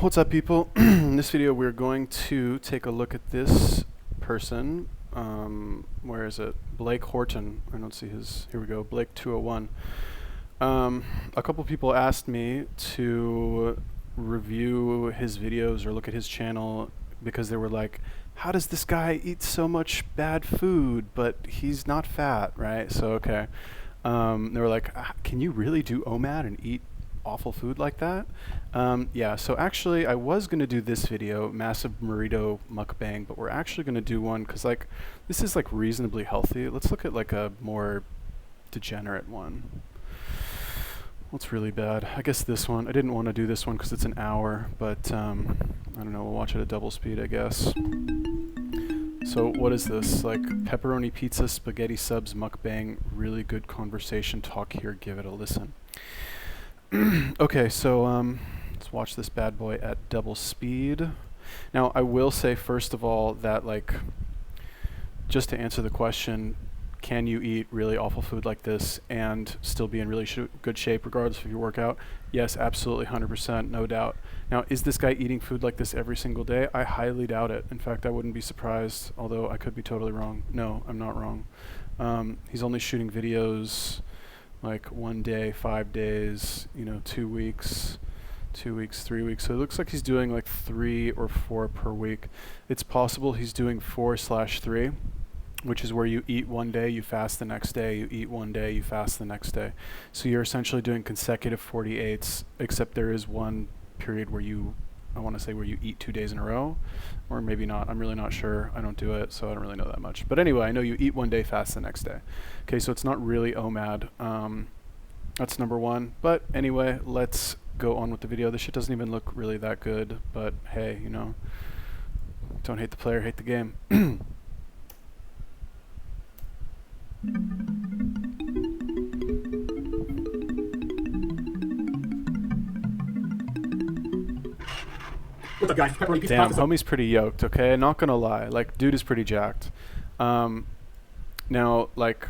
What's up, people? In this video, we're going to take a look at this person. Where is it? Blake Horton. I don't see his. Here we go. Blake 201. A couple people asked me to review his videos or look at his channel because they were like, how does this guy eat so much bad food, but he's not fat, right? So, okay. They were like, can you really do OMAD and eat awful food like that? Yeah, so actually I was going to do this video, massive burrito mukbang, but we're actually going to do one because like this is like reasonably healthy. Let's look at like a more degenerate one. What's really bad? I guess this one. I didn't want to do this one because it's an hour, but I don't know, we'll watch it at double speed, I guess. So what is this? Like pepperoni pizza, spaghetti subs, mukbang, really good conversation talk here, give it a listen. Okay, so let's watch this bad boy at double speed. Now, I will say, first of all, that, like, just to answer the question, can you eat really awful food like this and still be in really good shape regardless of your workout? Yes, absolutely, 100%, no doubt. Now, is this guy eating food like this every single day? I highly doubt it. In fact, I wouldn't be surprised, although I could be totally wrong. No, I'm not wrong. He's only shooting videos like 1 day, 5 days, 2 weeks, 3 weeks. So it looks like he's doing like 3 or 4 per week. It's possible he's doing 4/3, which is where you eat 1 day, you fast the next day, you eat 1 day, you fast the next day. So you're essentially doing consecutive 48s, except there is one period where I want to say where you eat 2 days in a row, or maybe not. I'm really not sure. I don't do it, so I don't really know that much. But anyway, I know you eat 1 day, fast the next day. Okay, so it's not really OMAD. That's number one. But anyway, let's go on with the video. This shit doesn't even look really that good, but hey, don't hate the player, hate the game. What's up, guys? Pepperoni pizza Damn, pasta. homie's pretty yoked, okay? Not gonna lie. Like, dude is pretty jacked. Now, like,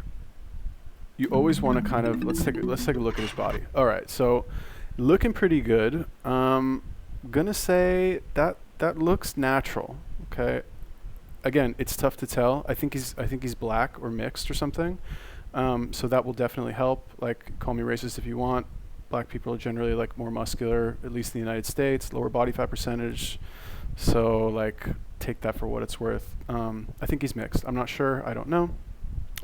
you always want to kind of, let's take a look at his body. All right, so looking pretty good. Gonna say that looks natural, okay? Again, it's tough to tell. I think he's black or mixed or something. So that will definitely help. Like, call me racist if you want. Black people are generally like more muscular, at least in the United States, lower body fat percentage. So like, take that for what it's worth. I think he's mixed. I'm not sure. I don't know.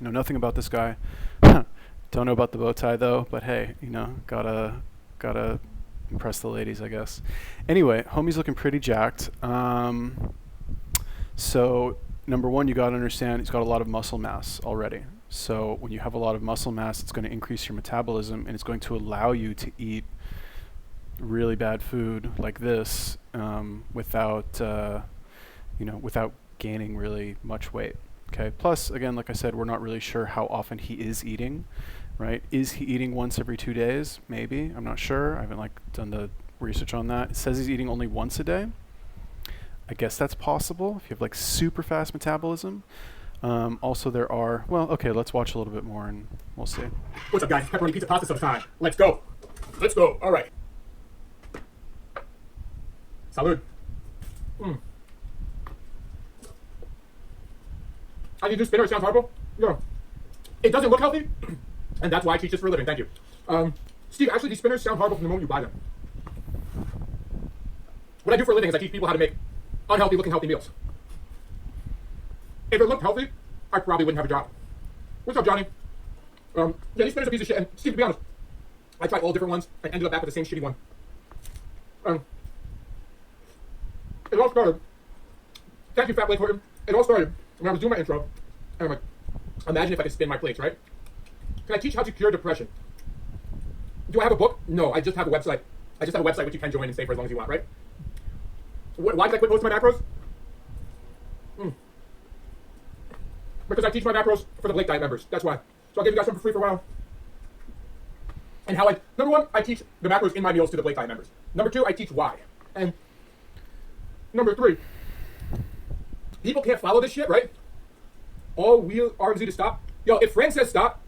Know nothing about this guy. Don't know about the bow tie though. But hey, gotta impress the ladies, I guess. Anyway, homie's looking pretty jacked. So number one, you gotta understand he's got a lot of muscle mass already. So when you have a lot of muscle mass, it's going to increase your metabolism, and it's going to allow you to eat really bad food like this without gaining really much weight. Okay. Plus, again, like I said, we're not really sure how often he is eating. Right? Is he eating once every 2 days? Maybe. I'm not sure. I haven't done the research on that. It says he's eating only once a day. I guess that's possible if you have super fast metabolism. Also, there are, okay, let's watch a little bit more and we'll see. What's up, guys? Pepperoni pizza pasta time. Let's go. Let's go. All right. Salud. I need to do spinner. It sounds horrible. Yeah. It doesn't look healthy, and that's why I teach this for a living. Thank you. Steve, actually, these spinners sound horrible from the moment you buy them. What I do for a living is I teach people how to make unhealthy looking healthy meals. If it looked healthy, I probably wouldn't have a job. What's up, Johnny? Yeah, these spinners are a piece of shit. And Steve, to be honest, I tried all different ones and ended up back with the same shitty one. It all started. Thank you, Fat Blake Horton. It all started when I was doing my intro. And I'm like, imagine if I could spin my plates, right? Can I teach how to cure depression? Do I have a book? No, I just have a website. I just have a website which you can join and stay for as long as you want, right? Why did I quit most of my macros? Because I teach my macros for the Blake Diet members. That's why. So I'll give you guys some for free for a while. And how number one, I teach the macros in my meals to the Blake Diet members. Number two, I teach why. And number three, people can't follow this shit, right? All wheel RMZ to stop. Yo, if Fran says stop,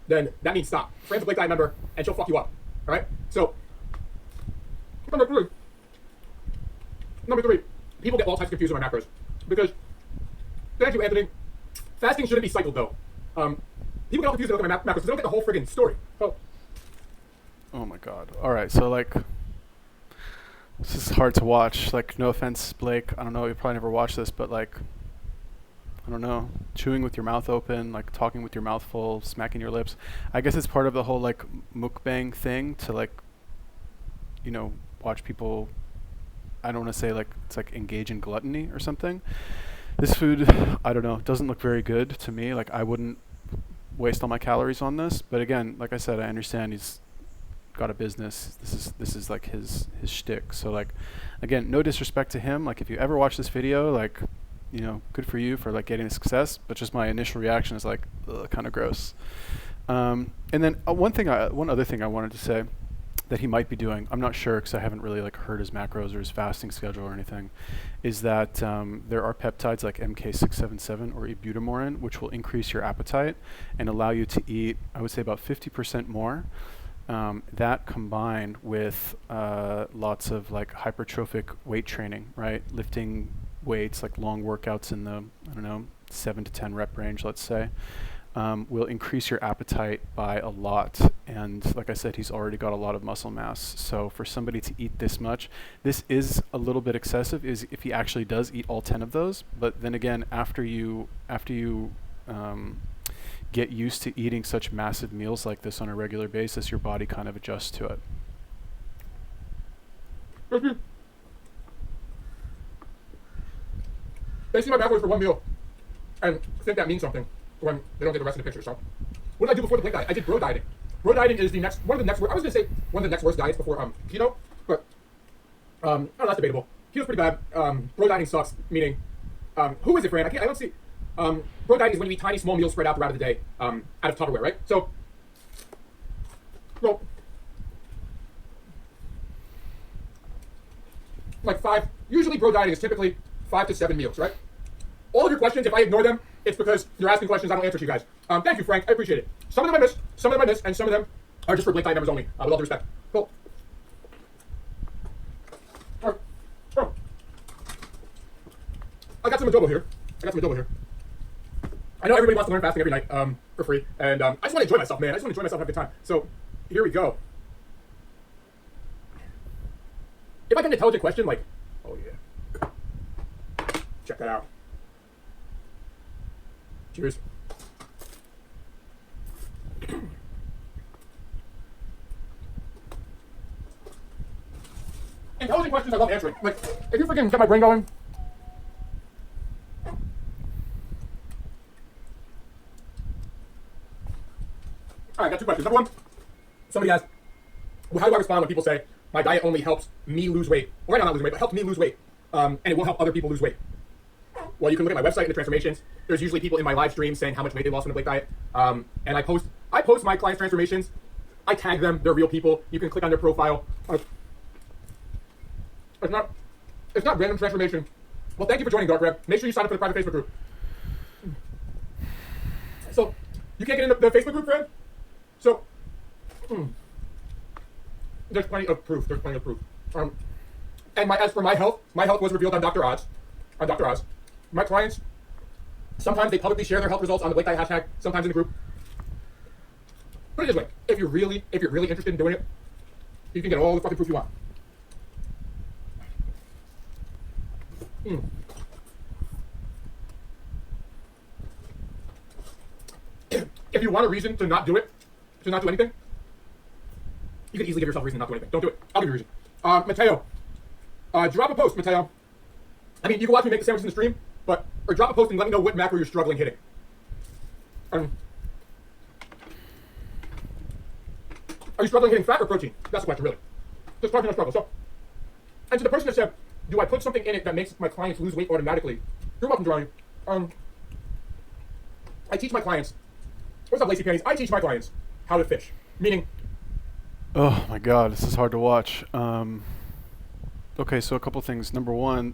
then that means stop. Fran's a Blake Diet member, and she'll fuck you up. All right? So Number three. Number three. People get all types confused with my macros because, thank you, Anthony. Fasting shouldn't be cycled though. People get all confused with my macros because they don't get the whole friggin' story. Oh my god. All right, so like, this is hard to watch. Like, no offense, Blake. I don't know. You probably never watched this, but like, I don't know, chewing with your mouth open, like talking with your mouth full, smacking your lips. I guess it's part of the whole like mukbang thing to like, you know, watch people. I don't want to say like it's like engage in gluttony or something. This food, I don't know, doesn't look very good to me. Like, I wouldn't waste all my calories on this. But again, like I said, I understand he's got a business. This is like his shtick. So like, again, no disrespect to him. Like, if you ever watch this video, like, you know, good for you for like getting the success. But just my initial reaction is like, kind of gross. And then one other thing I wanted to say that he might be doing, I'm not sure because I haven't really like heard his macros or his fasting schedule or anything, is that there are peptides like MK677 or ibutamorin, which will increase your appetite and allow you to eat, I would say, about 50% more. That combined with lots of like hypertrophic weight training, right? Lifting weights, like long workouts in the, I don't know, 7 to 10 rep range, let's say, will increase your appetite by a lot. And like I said, he's already got a lot of muscle mass. So for somebody to eat this much, this is a little bit excessive, is if he actually does eat all 10 of those. But then again, after you get used to eating such massive meals like this on a regular basis, your body kind of adjusts to it. They see my macros for one meal and think that means something when they don't get the rest of the picture. So, what did I do before the plate diet? I did bro dieting. Bro dieting is one of the next worst diets before keto, but oh, that's debatable. Keto's pretty bad. Bro dieting sucks. Meaning, who is it, Fran? I don't see. Bro dieting is when you eat tiny, small meals spread out throughout the day, out of Tupperware, right? So, well, like usually bro dieting is typically 5 to 7 meals, right? All of your questions, if I ignore them, it's because you're asking questions I don't answer to you guys. Thank you, Frank. I appreciate it. Some of them I missed, and some of them are just for Blake Diet members only, with all due respect. Cool. All right. Oh. I got some adobo here. I know everybody wants to learn fasting every night for free, and I just want to enjoy myself, man. I just want to enjoy myself and have a good time. So, here we go. If I get an intelligent question, like, oh yeah, check that out. Cheers. Intelligent questions I love answering. Like, if you freaking get my brain going. All right, I got 2 questions. Number 1, somebody asked, well, how do I respond when people say my diet only helps me lose weight? Well, right now, not losing weight, but helps me lose weight, and it will help other people lose weight. Well, you can look at my website and the transformations. There's usually people in my live streams saying how much weight they lost on the Blake diet, and I post my clients' transformations. I tag them; they're real people. You can click on their profile. It's not random transformation. Well, thank you for joining, Dark Red. Make sure you sign up for the private Facebook group. So, you can't get in the Facebook group, friend? So, there's plenty of proof. And as for my health was revealed on Dr. Oz. My clients, sometimes they publicly share their health results on the Blake Diet hashtag, sometimes in the group. Put it this way, if you're really interested in doing it, you can get all the fucking proof you want. If you want a reason to not do it, to not do anything, you can easily give yourself a reason to not do anything. Don't do it. I'll give you a reason. Mateo, drop a post, Mateo. I mean, you can watch me make the sandwiches in the stream, or drop a post and let me know what macro you're struggling hitting. Are you struggling hitting fat or protein? That's the question, really. Just protein or struggle. So, and to the person that said, do I put something in it that makes my clients lose weight automatically? You're welcome, Johnny. I teach my clients. What's up, Lacy Panties? I teach my clients how to fish. Meaning. Oh my God, this is hard to watch. Okay, so a couple things. Number 1,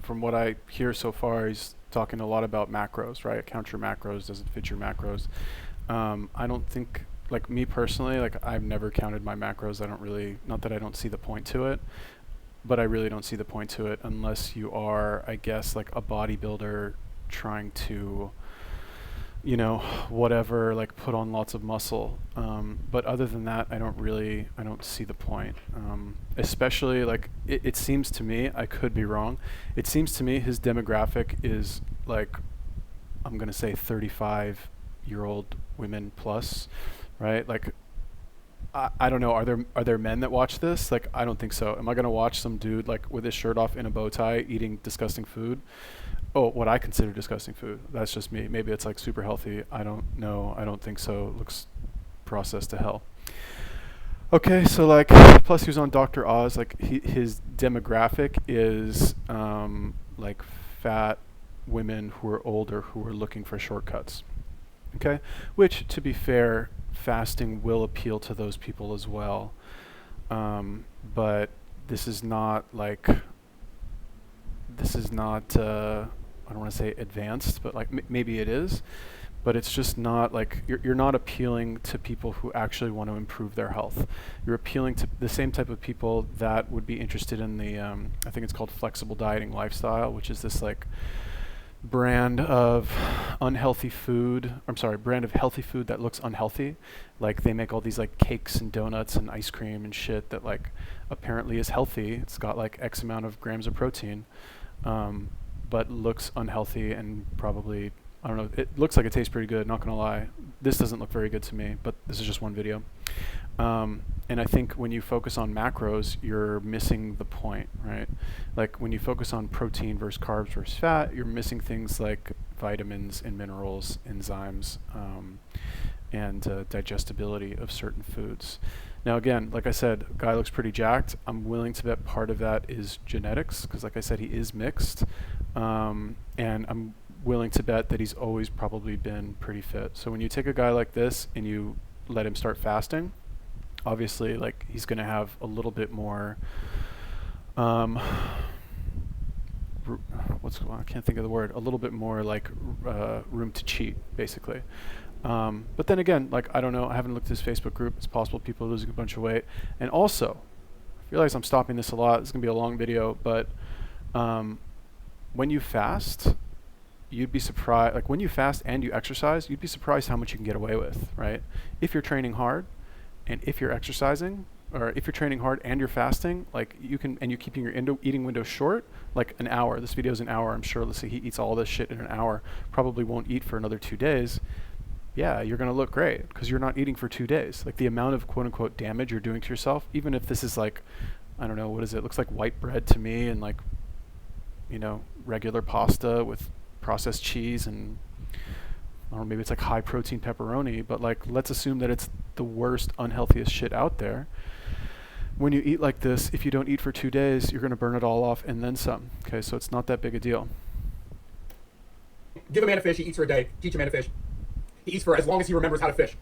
from what I hear so far, he's talking a lot about macros, right? Count your macros, doesn't fit your macros. I don't think, like me personally, like I've never counted my macros. I don't really, not that I don't see the point to it, but I really don't see the point to it unless you are, I guess, like a bodybuilder trying to, you know, whatever, like put on lots of muscle. But other than that, I don't see the point. Especially like, it seems to me, I could be wrong, it seems to me his demographic is like, I'm going to say 35-year-old women plus, right? Like, I don't know. Are there men that watch this? Like, I don't think so. Am I gonna watch some dude like with his shirt off in a bow tie eating disgusting food? Oh, what I consider disgusting food. That's just me. Maybe it's like super healthy. I don't know. I don't think so. It looks processed to hell. Okay, so like, plus he was on Dr. Oz. Like, his demographic is like fat women who are older who are looking for shortcuts. Okay, which, to be fair, fasting will appeal to those people as well. But this is not like, I don't want to say advanced, but like maybe it is, but it's just not like, you're not appealing to people who actually want to improve their health. You're appealing to the same type of people that would be interested in the, I think it's called flexible dieting lifestyle, which is this like brand of healthy food that looks unhealthy. Like, they make all these like cakes and donuts and ice cream and shit that like apparently is healthy. It's got like X amount of grams of protein, but looks unhealthy and probably, I don't know, it looks like it tastes pretty good, not gonna lie. This doesn't look very good to me, but this is just one video. And I think when you focus on macros, you're missing the point, right? Like, when you focus on protein versus carbs versus fat, you're missing things like vitamins and minerals, enzymes, and digestibility of certain foods. Now, again, like I said, guy looks pretty jacked. I'm willing to bet part of that is genetics, because like I said, he is mixed. And I'm willing to bet that he's always probably been pretty fit. So when you take a guy like this and you let him start fasting, obviously, like, he's going to have a little bit more, I can't think of the word, a little bit more like room to cheat, basically. But then again, like, I don't know, I haven't looked at his Facebook group. It's possible people are losing a bunch of weight. And also, I realize I'm stopping this a lot. It's going to be a long video, but when you fast, you'd be surprised, like when you fast and you exercise, you'd be surprised how much you can get away with, right? If you're training hard, and if you're exercising, or if you're training hard and you're fasting, like you can, and you're keeping your eating window short, like an hour. This video is an hour. I'm sure, let's say he eats all this shit in an hour, probably won't eat for another 2 days. Yeah, you're going to look great because you're not eating for 2 days. Like, the amount of quote unquote damage you're doing to yourself, even if this is like, I don't know, what is it? It looks like white bread to me, and like, you know, regular pasta with processed cheese and, or maybe it's like high protein pepperoni, but like, let's assume that it's the worst, unhealthiest shit out there. When you eat like this, if you don't eat for 2 days, you're going to burn it all off and then some. Okay, so it's not that big a deal. Give a man a fish, he eats for a day. Teach a man to fish. He eats for as long as he remembers how to fish.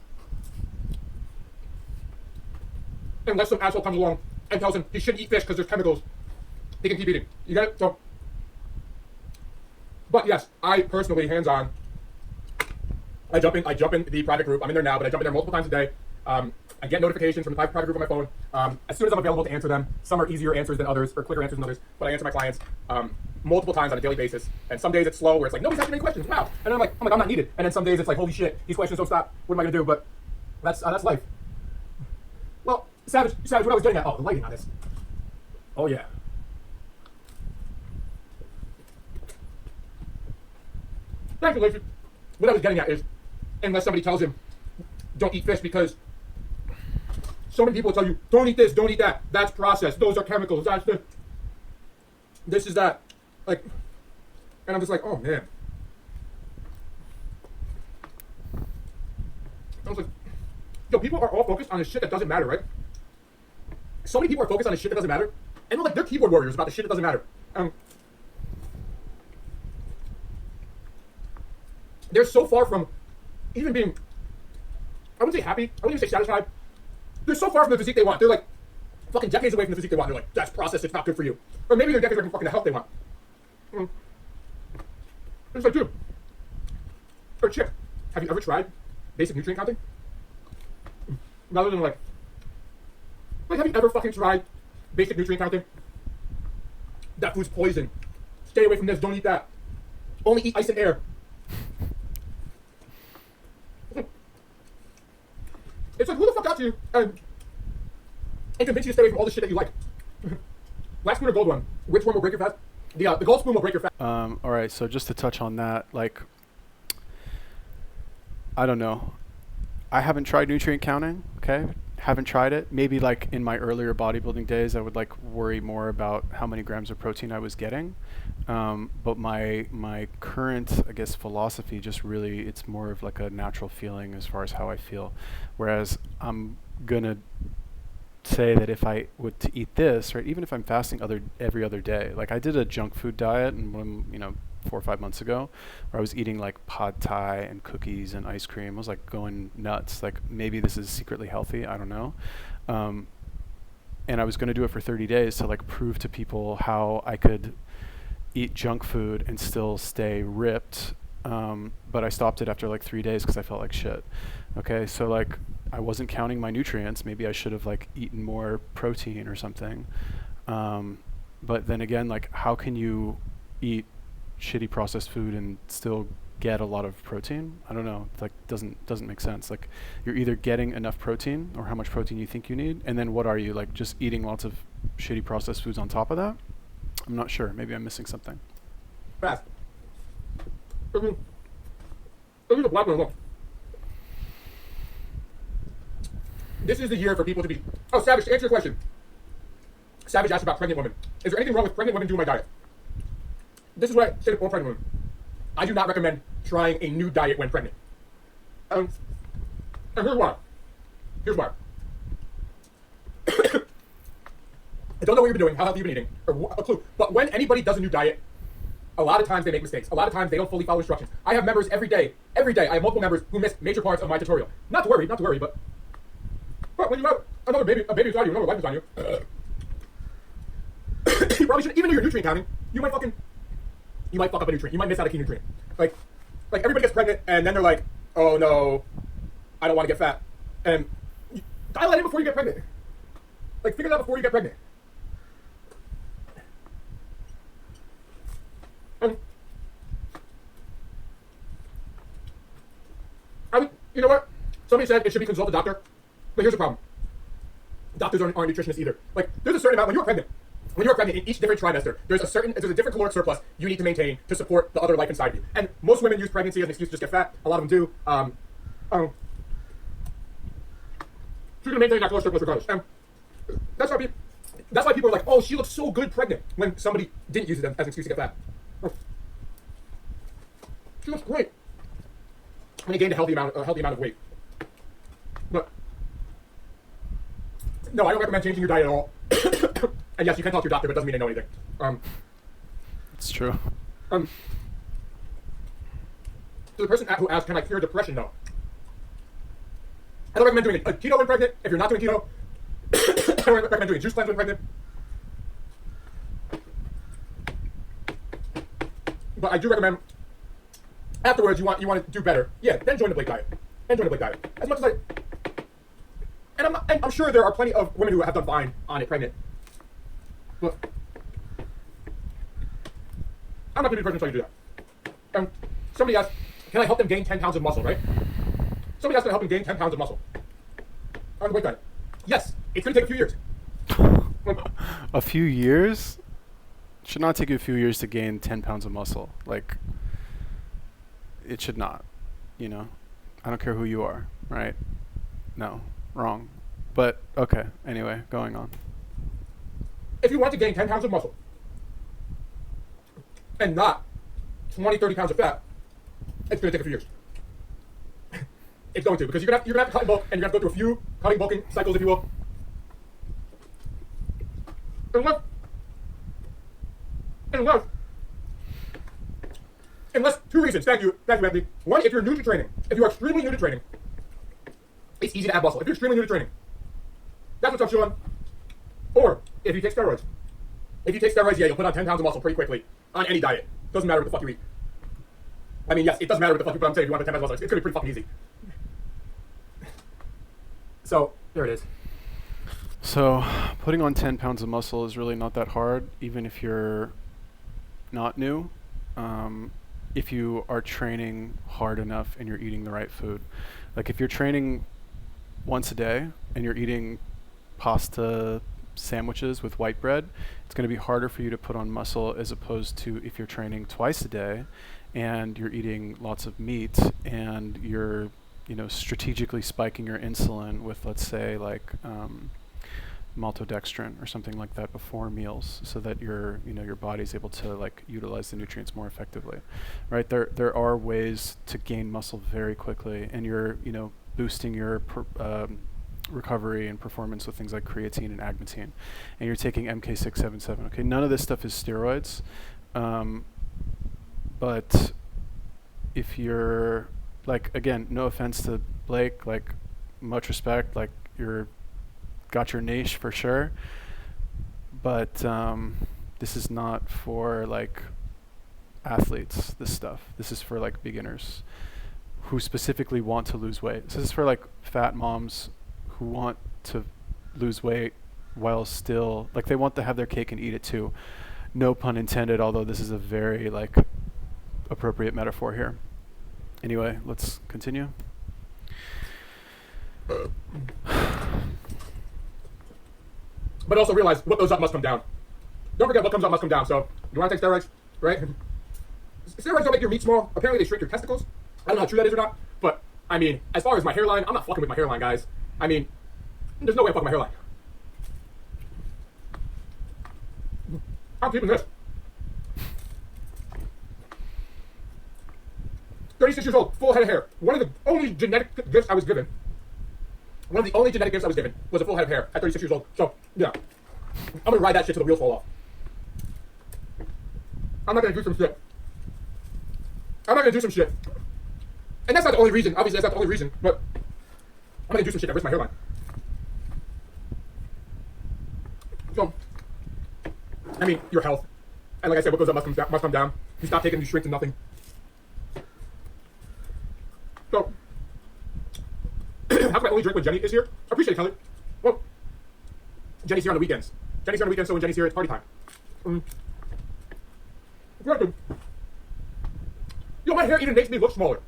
Unless some asshole comes along and tells him he shouldn't eat fish because there's chemicals, he can keep eating. You get it? So, but yes, I personally, hands-on, I jump in the private group. I'm in there now, but I jump in there multiple times a day. I get notifications from the private group on my phone as soon as I'm available to answer them. Some are easier answers than others, or quicker answers than others, but I answer my clients multiple times on a daily basis. And some days it's slow, where it's like, nobody's asking any questions. Wow. And I'm like, I'm not needed. And then some days it's like, holy shit, these questions don't stop. What am I gonna do? But that's life. Well, Savage, what I was getting at. Oh, the lighting on this. Oh yeah. Thank you, Lacey. What I was getting at is, unless somebody tells him, don't eat fish, because so many people will tell you, don't eat this, don't eat that. That's processed. Those are chemicals. That's this is that. Like, and I'm just like, oh man. I was like, yo, people are all focused on the shit that doesn't matter, right? So many people are focused on the shit that doesn't matter, and they're like, they're keyboard warriors about the shit that doesn't matter. They're so far from even being, I wouldn't say happy, I wouldn't even say satisfied. They're so far from the physique they want. They're like fucking decades away from the physique they want. They're like, that's processed, it's not good for you. Or maybe they're decades away from fucking the health they want. It's like, dude, or chick, have you ever tried basic nutrient counting? rather than like have you ever fucking tried basic nutrient counting? That food's poison. Stay away from this. Don't eat that. Only eat ice and air. It's like, who the fuck got you and convince you to stay away from all the shit that you like? Black spoon or gold one? Which one will break your fast? The gold spoon will break your fast. All right, so just to touch on that, like, I don't know. I haven't tried nutrient counting, okay? Haven't tried it. Maybe like in my earlier bodybuilding days, I would like worry more about how many grams of protein I was getting. But my current, I guess, philosophy just really, it's more of like a natural feeling as far as how I feel. Whereas I'm gonna say that if I would to eat this, right, even if I'm fasting every other day, like I did a junk food diet, and when 4 or 5 months ago, where I was eating like pad thai and cookies and ice cream. I was like going nuts. Like maybe this is secretly healthy. I don't know. And I was going to do it for 30 days to like prove to people how I could eat junk food and still stay ripped. But I stopped it after like 3 days because I felt like shit. Okay, so like I wasn't counting my nutrients. Maybe I should have like eaten more protein or something. But then again, like how can you eat shitty processed food and still get a lot of protein? I don't know. Like doesn't make sense. Like you're either getting enough protein or how much protein you think you need, and then what are you, like just eating lots of shitty processed foods on top of that? I'm not sure. Maybe I'm missing something. Fast. Look at the black one. Look. This is the year for people to be. Oh, Savage, to answer your question. Savage asked about pregnant women. Is there anything wrong with pregnant women doing my diet? This is what I say to all pregnant women. I do not recommend trying a new diet when pregnant. And here's why. Here's why. I don't know what you've been doing, how healthy you've been eating, or a clue. But when anybody does a new diet, a lot of times they make mistakes. A lot of times they don't fully follow instructions. I have members every day. Every day, I have multiple members who miss major parts of my tutorial. Not to worry, but when you have another baby, a baby inside you, another life inside you, you probably shouldn't, even though you're nutrient counting, you might fuck up a nutrient. You might miss out a key nutrient. Like everybody gets pregnant and then they're like, oh no, I don't want to get fat. And dial that in before you get pregnant. Like figure that out before you get pregnant. And I mean, you know what? Somebody said it should be consult a doctor, but here's the problem. Doctors aren't nutritionists either. Like there's a certain amount when you're pregnant. When you're pregnant, in each different trimester, there's a different caloric surplus you need to maintain to support the other life inside of you. And most women use pregnancy as an excuse to just get fat. A lot of them do. So you're gonna maintain that caloric surplus regardless. And that's why people are like, oh, she looks so good pregnant, when somebody didn't use it as an excuse to get fat. She looks great when you gained a healthy amount of weight. But no, I don't recommend changing your diet at all. And yes, you can talk to your doctor, but it doesn't mean they know anything. It's true. To the person who asked, can I cure depression, though? I don't recommend doing a keto when pregnant. If you're not doing keto, I don't recommend doing a juice cleanse when pregnant. But I do recommend, afterwards, you want to do better. Yeah, then join the Blake diet. As much as and I'm sure there are plenty of women who have done fine on it pregnant. But I'm not going to be the person to tell you to do that. Somebody asked, can I help them gain 10 pounds of muscle, right? Somebody asked, can I help them gain 10 pounds of muscle on the weight diet? Yes, it's going to take a few years. A few years? It should not take you a few years to gain 10 pounds of muscle. Like, it should not, I don't care who you are, right? No, wrong. But, okay, anyway, going on. If you want to gain 10 pounds of muscle and not 20, 30 pounds of fat, it's going to take a few years. It's going to, because you're going to have to cut in bulk, and you're going to have to go through a few cutting, bulking cycles, if you will. Unless two reasons. Thank you, Anthony. One, if you're new to training, if you are extremely new to training, it's easy to add muscle. If you're extremely new to training, that's what I'm showing. Or if you take steroids. If you take steroids, yeah, you'll put on 10 pounds of muscle pretty quickly on any diet. Doesn't matter what the fuck you eat. I mean, yes, it does matter what the fuck you eat, but I'm saying if you want to put 10 pounds of muscle, it's going to be pretty fucking easy. So, There it is. So putting on 10 pounds of muscle is really not that hard, even if you're not new. If you are training hard enough and you're eating the right food. Like if you're training once a day and you're eating pasta sandwiches with white bread, it's going to be harder for you to put on muscle as opposed to if you're training twice a day and you're eating lots of meat and you're, strategically spiking your insulin with, let's say, like maltodextrin or something like that before meals, so that your body's able to like utilize the nutrients more effectively, right? There are ways to gain muscle very quickly, and you're boosting your recovery and performance with things like creatine and agmatine, and you're taking MK677. Okay, none of this stuff is steroids, but if you're like, again, no offense to Blake, like much respect, like you're got your niche for sure, but this is not for like athletes. This is for like beginners who specifically want to lose weight. This is for like fat moms who want to lose weight while still like they want to have their cake and eat it too. No pun intended, although this is a very like appropriate metaphor here. Anyway, let's continue. But also realize what goes up must come down. Don't forget what comes up must come down. So you want to take steroids, right? Steroids don't make your meat small. Apparently they shrink your testicles. I don't know how true that is or not. But I mean, as far as my hairline, I'm not fucking with my hairline, guys. I mean, there's no way I'm fucking my hairline. I'm keeping this. 36 years old, full head of hair. One of the only genetic gifts I was given. One of the only genetic gifts I was given was a full head of hair at 36 years old. So, yeah. I'm gonna ride that shit till the wheels fall off. I'm not gonna do some shit. And that's not the only reason. Obviously, that's not the only reason. But I'm gonna do some shit that risks my hairline. So, I mean, your health. And like I said, what goes up must come down. You stop taking these shrinks and nothing. So, how come I only drink when Jenny is here? I appreciate it, Kelly. Well, Jenny's here on the weekends. So when Jenny's here, it's party time. Yo, my hair even makes me look smaller.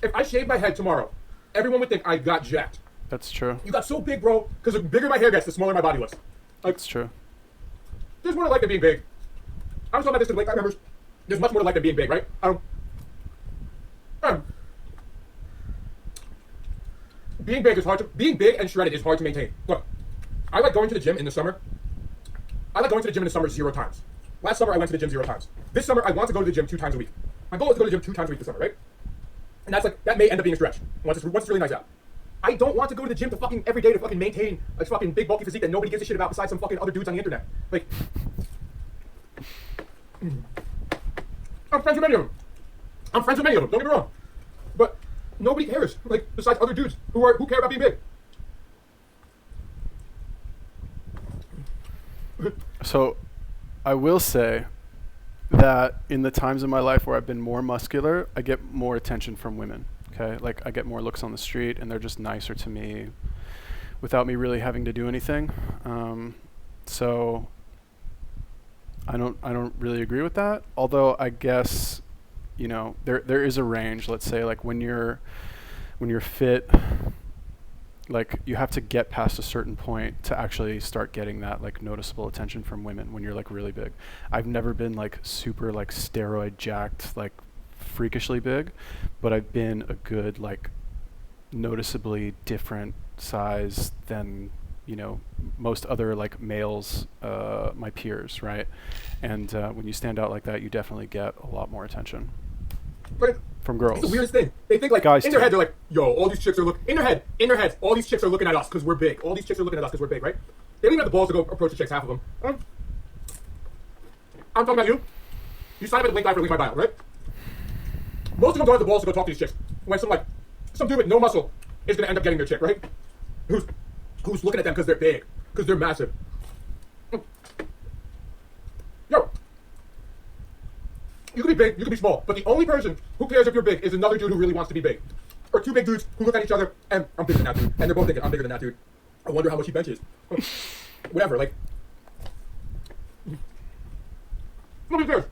If I shave my head tomorrow, everyone would think I got jacked. That's true. You got so big, bro, because the bigger my hair gets, the smaller my body looks. Like, That's true. There's more to life than being big. I was talking about this to the Blake members. There's much more to life than being big, right? Being big and shredded is hard to maintain. Look, I like going to the gym in the summer. 0 times. Last summer I went to the gym 0 times. This summer I want to go to the gym 2 times a week. My goal is to go to the gym 2 times a week this summer, right? And that may end up being a stretch once it's really nice out. I don't want to go to the gym to fucking every day to fucking maintain a fucking big bulky physique that nobody gives a shit about besides some fucking other dudes on the internet. Like, I'm friends with many of them. Don't get me wrong. But nobody cares, like, besides other dudes who care about being big. So, I will say that in the times in my life where I've been more muscular, I get more attention from women. Okay, like I get more looks on the street, and they're just nicer to me, without me really having to do anything. So, I don't really agree with that. Although I guess, there is a range. Let's say like when you're fit, like you have to get past a certain point to actually start getting that like noticeable attention from women when you're like really big. I've never been like super like steroid jacked, like freakishly big, but I've been a good like noticeably different size than most other like males, my peers, right? And when you stand out like that, you definitely get a lot more attention from girls. It's the weirdest thing. They think like guys in their head they're like, yo, all these chicks are in their heads, all these chicks are looking at us because we're big. All these chicks are looking at us because we're big, right? They don't even have the balls to go approach the chicks, half of them. I'm talking about you. You signed up at the link line for Link My Bio, right? Most of them don't have the balls to go talk to these chicks. When some dude with no muscle is gonna end up getting their chick, right? Who's looking at them because they're big, because they're massive. Yo, you can be big, you can be small, but the only person who cares if you're big is another dude who really wants to be big. Or 2 big dudes who look at each other and I'm bigger than that dude, and they're both thinking I'm bigger than that dude. I wonder how much he benches. Whatever, like. Nobody cares.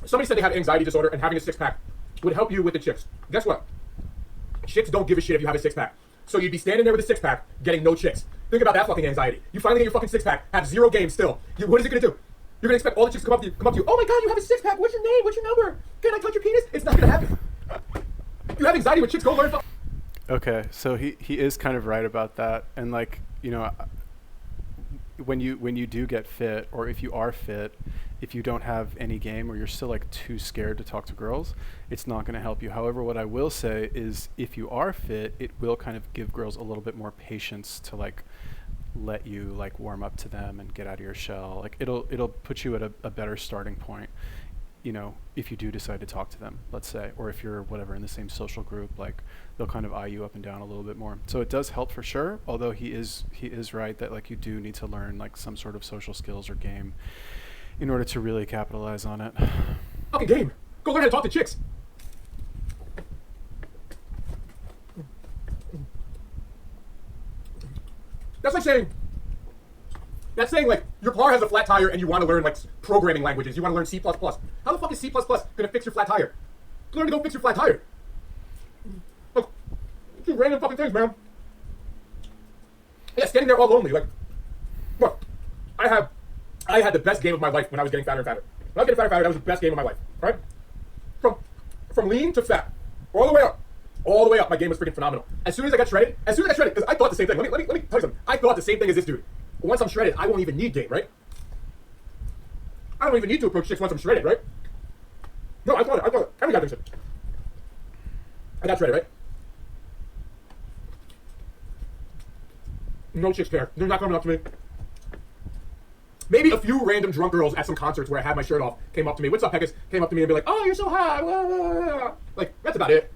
Somebody said they had anxiety disorder and having a six-pack would help you with the chicks. Guess what? Chicks don't give a shit if you have a six-pack. So you'd be standing there with a six-pack, getting no chicks. Think about that fucking anxiety. You finally get your fucking six-pack, have 0 games still. What is it gonna do? You're gonna expect all the chicks to come up to you. Oh my god, you have a six-pack. What's your name? What's your number? Can I touch your penis? It's not gonna happen. You have anxiety with chicks. Go learn. Okay, so he is kind of right about that, and like, you know, when you do get fit, or if you are fit, if you don't have any game, or you're still like too scared to talk to girls, it's not going to help you. However, what I will say is, if you are fit, it will kind of give girls a little bit more patience to like let you like warm up to them and get out of your shell. Like it'll put you at a better starting point, you know, if you do decide to talk to them, let's say, or if you're whatever in the same social group, like they'll kind of eye you up and down a little bit more. So it does help for sure, although he is right that like you do need to learn like some sort of social skills or game in order to really capitalize on it. Fucking game. Go learn how to talk to chicks. That's saying like your car has a flat tire and you want to learn like programming languages. You want to learn C++. How the fuck is C++ gonna fix your flat tire? Learn to go fix your flat tire. Look, two random fucking things, man. Yeah, standing there all lonely. Like, look, I had the best game of my life when I was getting fatter and fatter. When I was getting fatter and fatter, that was the best game of my life, right? From lean to fat, all the way up, my game was freaking phenomenal. As soon as I got shredded, because I thought the same thing. Let me tell you something. I thought the same thing as this dude. But once I'm shredded, I won't even need game, right? I don't even need to approach chicks once I'm shredded, right? No, I thought it. Every guy thinks it. I got shredded, right? No chicks care. They're not coming up to me. Maybe a few random drunk girls at some concerts where I had my shirt off came up to me. What's up, Peckus? Came up to me and be like, oh, you're so hot. Like, that's about it.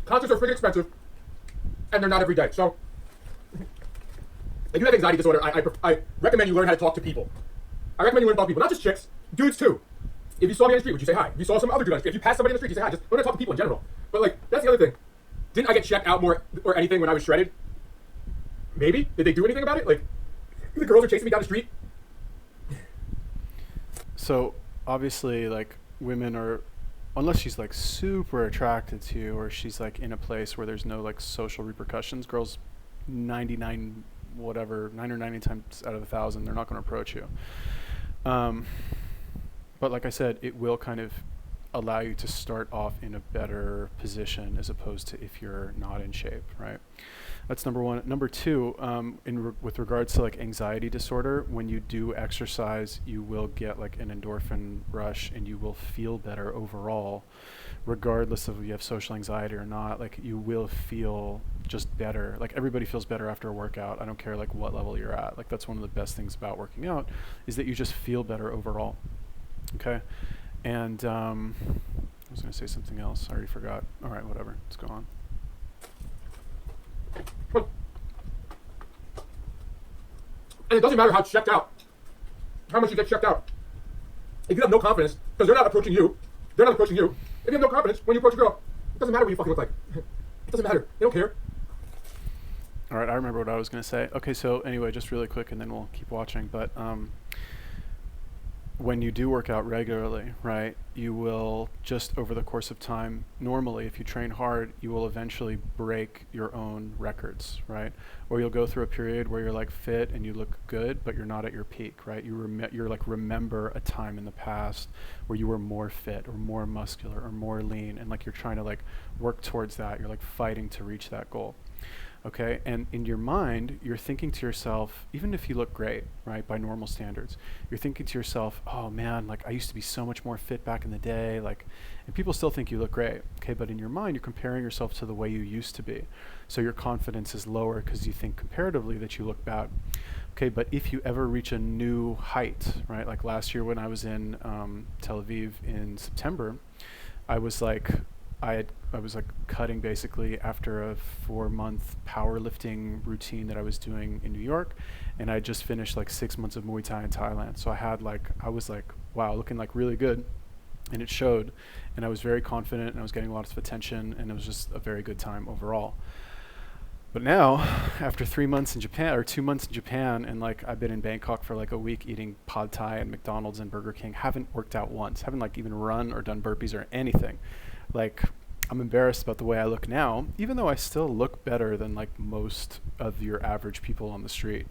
Concerts are freaking expensive. And they're not every day. So, if you have anxiety disorder, I recommend you learn how to talk to people. I recommend you learn to talk to people, not just chicks, dudes too. If you saw me on the street, would you say hi? If you saw some other dude on the street, if you passed somebody on the street, you say hi. Just learn to talk to people in general. But like, that's the other thing. Didn't I get checked out more or anything when I was shredded? Maybe? Did they do anything about it? Like, the girls are chasing me down the street? So, obviously, like, women are, unless she's like super attracted to you, or she's like in a place where there's no like social repercussions, girls 99 or 90 times out of 1,000, they're not going to approach you. But like I said, it will kind of allow you to start off in a better position as opposed to if you're not in shape, right? That's number one. Number two, with regards to like anxiety disorder, when you do exercise, you will get like an endorphin rush and you will feel better overall, regardless of if you have social anxiety or not. Like you will feel just better. Like everybody feels better after a workout. I don't care like what level you're at. Like that's one of the best things about working out is that you just feel better overall. Okay. And I was going to say something else. I already forgot. All right, whatever. Let's go on. And it doesn't matter how checked out, how much you get checked out. If you have no confidence, because they're not approaching you, if you have no confidence when you approach a girl, it doesn't matter what you fucking look like. It doesn't matter. They don't care. All right, I remember what I was going to say. Okay, so anyway, just really quick, and then we'll keep watching. But when you do work out regularly, right, you will just over the course of time, normally if you train hard, you will eventually break your own records, right? Or you'll go through a period where you're like fit and you look good, but you're not at your peak, right? You're like remember a time in the past where you were more fit or more muscular or more lean, and like you're trying to like work towards that. You're like fighting to reach that goal. Okay, and in your mind, you're thinking to yourself, even if you look great, right, by normal standards, you're thinking to yourself, oh man, like I used to be so much more fit back in the day, like, and people still think you look great, okay, but in your mind, you're comparing yourself to the way you used to be. So your confidence is lower because you think comparatively that you look bad. Okay, but if you ever reach a new height, right, like last year when I was in Tel Aviv in September, I was like cutting basically after a 4-month powerlifting routine that I was doing in New York, and I just finished like 6 months of Muay Thai in Thailand. So I was like, wow, looking like really good. and it showed. And I was very confident, and I was getting lots of attention, and it was just a very good time overall. But now, after 3 months in Japan, or 2 months in Japan, and like I've been in Bangkok for like a week eating pad thai and McDonald's and Burger King, haven't worked out once, haven't like even run or done burpees or anything. Like, I'm embarrassed about the way I look now, even though I still look better than like most of your average people on the street.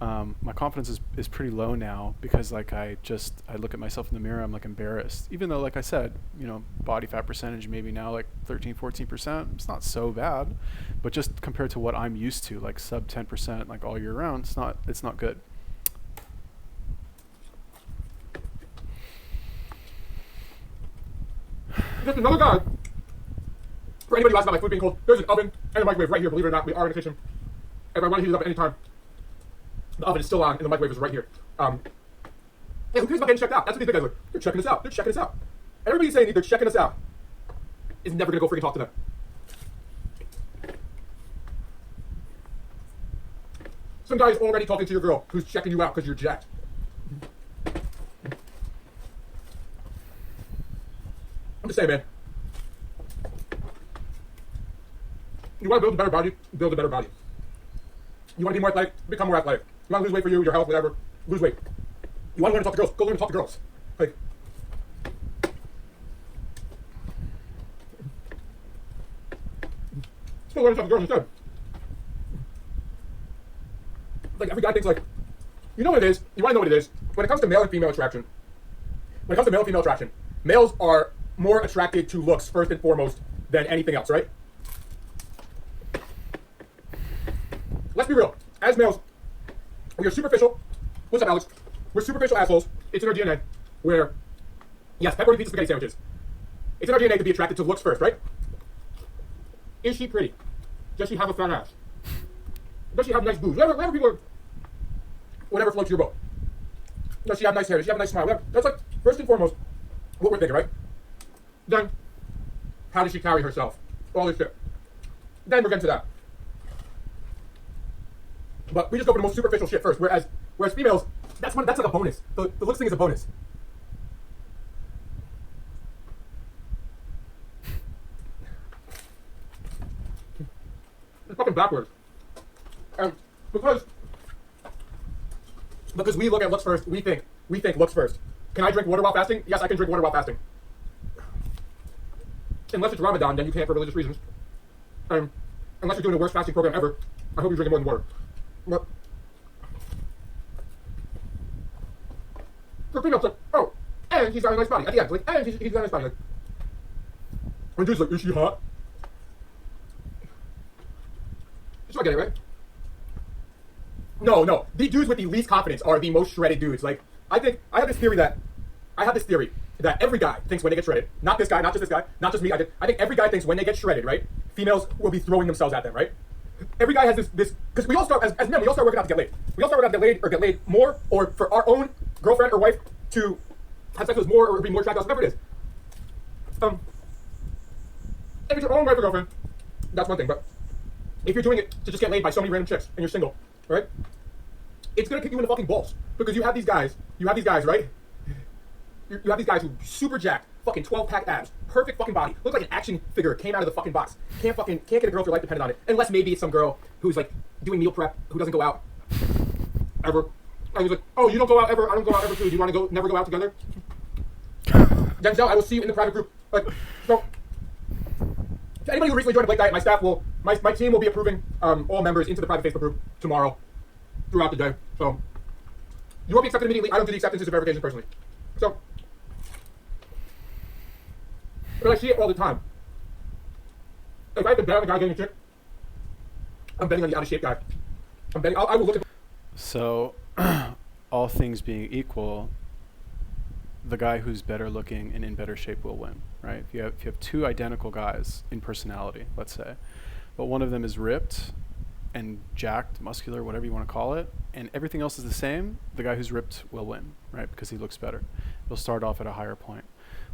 My confidence is pretty low now because like I look at myself in the mirror, I'm like embarrassed, even though like I said, body fat percentage maybe now like 13-14%. It's not so bad, but just compared to what I'm used to, like sub 10% like all year round, it's not good. Just another guy. For anybody who asks about my food being cold, there's an oven and a microwave right here. Believe it or not, we are in a kitchen. If I want to heat it up at any time, the oven is still on and the microwave is right here. Yeah, who cares about getting checked out? That's what these big guys are. They're checking us out. They're checking us out. Everybody saying they're checking us out is never going to go freaking talk to them. Some guy is already talking to your girl who's checking you out because you're jacked. I'm just saying, man. You want to build a better body? Build a better body. You want to be more athletic? Become more athletic. You want to lose weight for you, your health, whatever? Lose weight. You want to learn to talk to girls? Go learn to talk to girls. Like, still learn to talk to girls instead. Like, every guy thinks like, you know what it is? You want to know what it is? When it comes to male and female attraction, males are more attracted to looks first and foremost than anything else, right? Let's be real. As males, we are superficial. What's up, Alex? We're superficial assholes. It's in our DNA. Where, yes, pepperoni pizza spaghetti sandwiches. It's in our DNA to be attracted to looks first, right? Is she pretty? Does she have a fat ass? Does she have nice boobs? Whatever people are, whatever floats your boat. Does she have nice hair? Does she have a nice smile? Whatever. That's like, first and foremost, what we're thinking, right? Then, how does she carry herself? All this shit. Then we're getting to that. But we just go for the most superficial shit first. Whereas females, that's like a bonus. The looks thing is a bonus. It's fucking backwards. And because we look at looks first, we think looks first. Can I drink water while fasting? Yes, I can drink water while fasting. Unless it's Ramadan, then you can't for religious reasons. Unless you're doing the worst fasting program ever, I hope you're drinking more than water. But for females, like, oh, and he's got a nice body. At the end, like, and he's got a nice body. Like, and dude's like, is she hot? So I get it, right? No. The dudes with the least confidence are the most shredded dudes. Like, I have this theory that every guy thinks when they get shredded, not this guy, not just this guy, not just me. I think every guy thinks when they get shredded, right? Females will be throwing themselves at them, right? Every guy has this, because we all start, as men, we all start working out to get laid. We all start working out to get laid, or get laid more, or for our own girlfriend or wife to have sex with us more, or be more attractive, whatever it is. If it's your own wife or girlfriend, that's one thing, but if you're doing it to just get laid by so many random chicks, and you're single, right? It's gonna kick you in the fucking balls, because you have these guys, right? You have these guys who super jacked, fucking 12-pack abs, perfect fucking body, look like an action figure came out of the fucking box. Can't get a girl if your life depended on it, unless maybe it's some girl who's like doing meal prep, who doesn't go out ever. And he's like, oh, you don't go out ever, I don't go out ever too. Do you want to never go out together? Denzel, I will see you in the private group. Like, so, to anybody who recently joined the Blake Diet, my team will be approving all members into the private Facebook group tomorrow, throughout the day. So, you won't be accepted immediately. I don't do the acceptances and verification personally. So, but I see it all the time. If I have to bet on the guy getting a chick, I'm betting on the out of shape guy. I will look at. So, all things being equal, the guy who's better looking and in better shape will win, right? If you have two identical guys in personality, let's say, but one of them is ripped and jacked, muscular, whatever you want to call it, and everything else is the same, the guy who's ripped will win, right? Because he looks better. He'll start off at a higher point.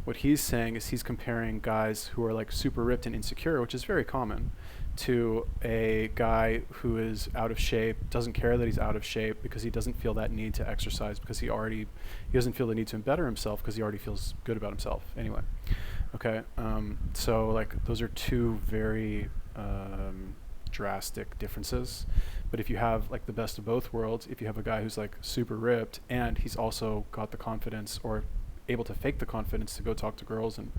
What he's saying is he's comparing guys who are like super ripped and insecure, which is very common, to a guy who is out of shape, doesn't care that he's out of shape because he doesn't feel that need to exercise because he doesn't feel the need to better himself because he already feels good about himself anyway. Okay, so like those are two very drastic differences. But if you have like the best of both worlds, if you have a guy who's like super ripped and he's also got the confidence or able to fake the confidence to go talk to girls and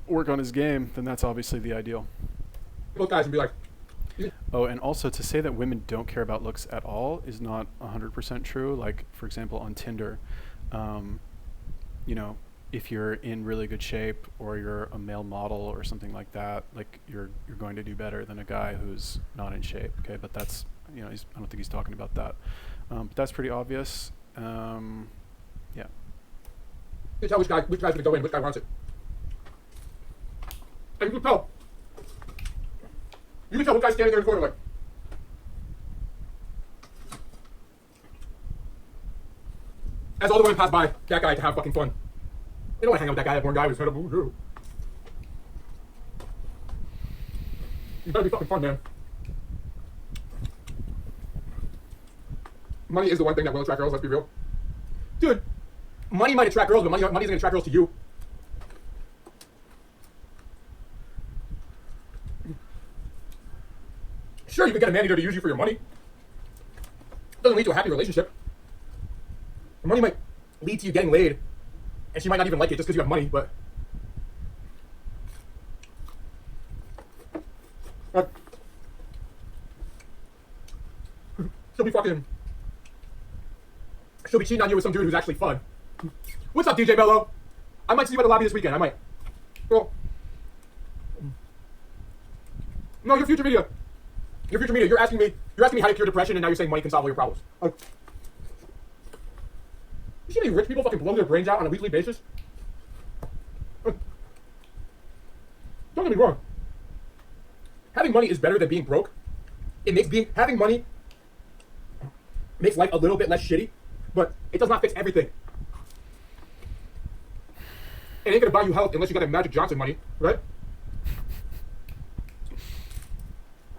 work on his game, then that's obviously the ideal. Both guys and be like, oh, and also to say that women don't care about looks at all is not 100% true. Like, for example, on Tinder, you know, if you're in really good shape or you're a male model or something like that, like you're going to do better than a guy who's not in shape. Okay, but that's, you know, I don't think he's talking about that. But that's pretty obvious. Yeah. you tell which guy's gonna go in, which guy wants it. And you can tell. You can tell what guy's standing there in the corner like. As all the women pass by that guy to have fucking fun. They don't want to hang out with that guy, that born guy who's head up. You better be fucking fun, man. Money is the one thing that will attract girls, let's be real. Dude, money might attract girls, but money isn't going to attract girls to you. Sure, you can get a man-eater to use you for your money. Doesn't lead to a happy relationship. Money might lead to you getting laid, and she might not even like it just because you have money, but... she'll be cheating on you with some dude who's actually fun. What's up, DJ Bello? I might see you at the lobby this weekend, I might. Well... No, your future media. You're asking me how to cure depression, and now you're saying money can solve all your problems. You see how many rich people fucking blow their brains out on a weekly basis? Don't get me wrong. Having money is better than being broke. Having money makes life a little bit less shitty, but it does not fix everything. It ain't gonna buy you health unless you got that Magic Johnson money, right?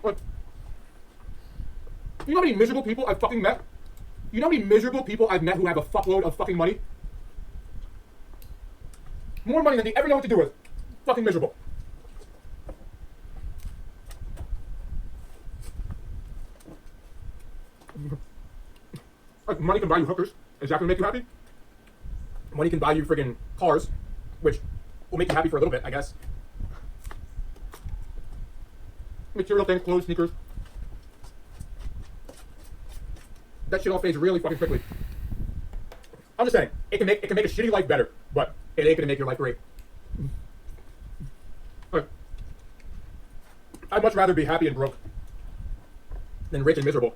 What? You know how many miserable people I've fucking met? You know how many miserable people I've met who have a fuckload of fucking money? More money than they ever know what to do with. Fucking miserable. Like, money can buy you hookers. Is that gonna make you happy? Money can buy you friggin' cars, which will make you happy for a little bit, I guess. Material things, clothes, sneakers. That shit all fades really fucking quickly. I'm just saying, it can make a shitty life better, but it ain't gonna make your life great. Like, I'd much rather be happy and broke than rich and miserable.